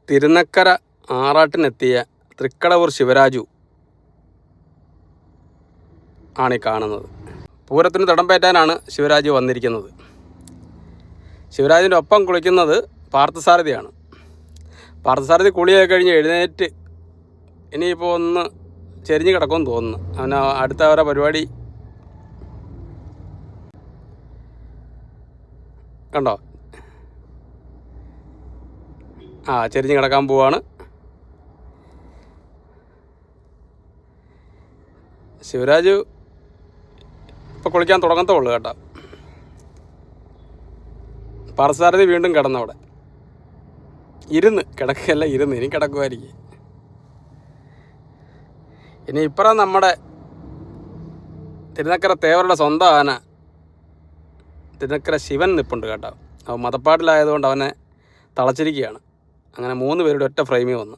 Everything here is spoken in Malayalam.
തിരുനക്കര ആറാട്ടിനെത്തിയ തൃക്കടവൂർ ശിവരാജു ആണ് ഈ കാണുന്നത്. പൂരത്തിന് തടംപേറ്റാനാണ് ശിവരാജു വന്നിരിക്കുന്നത്. ശിവരാജിൻ്റെ ഒപ്പം കുളിക്കുന്നത് പാർത്ഥസാരഥിയാണ്. പാർത്ഥസാരഥി കുളിയൊക്കെ കഴിഞ്ഞ് എഴുന്നേറ്റ് ഇനിയിപ്പോൾ ഒന്ന് ചെരിഞ്ഞ് കിടക്കുമെന്ന് തോന്നുന്നു. അവന് അടുത്ത അവരുടെ പരിപാടി കണ്ടോ, ചെരിഞ്ഞ് കിടക്കാൻ പോവാണ്. ശിവരാജു ഇപ്പോൾ കുളിക്കാൻ തുടങ്ങത്തേ ഉള്ളൂ കേട്ടോ. പാർത്ഥസാരഥി വീണ്ടും കിടന്നവിടെ കിടക്കുകയല്ല ഇരുന്ന്, ഇനി കിടക്കുമായിരിക്കും. ഇനി ഇപ്പുറം നമ്മുടെ തിരുനക്കര തേവരുടെ സ്വന്തം ആന തിരുനക്കര ശിവൻ നിൽപ്പുണ്ട് കേട്ടോ. അവൻ മതപ്പാട്ടിലായതുകൊണ്ട് അവനെ തളച്ചിരിക്കുകയാണ്. അങ്ങനെ 3 പേരുടെ ഒറ്റ ഫ്രെയിമിൽ വന്നു.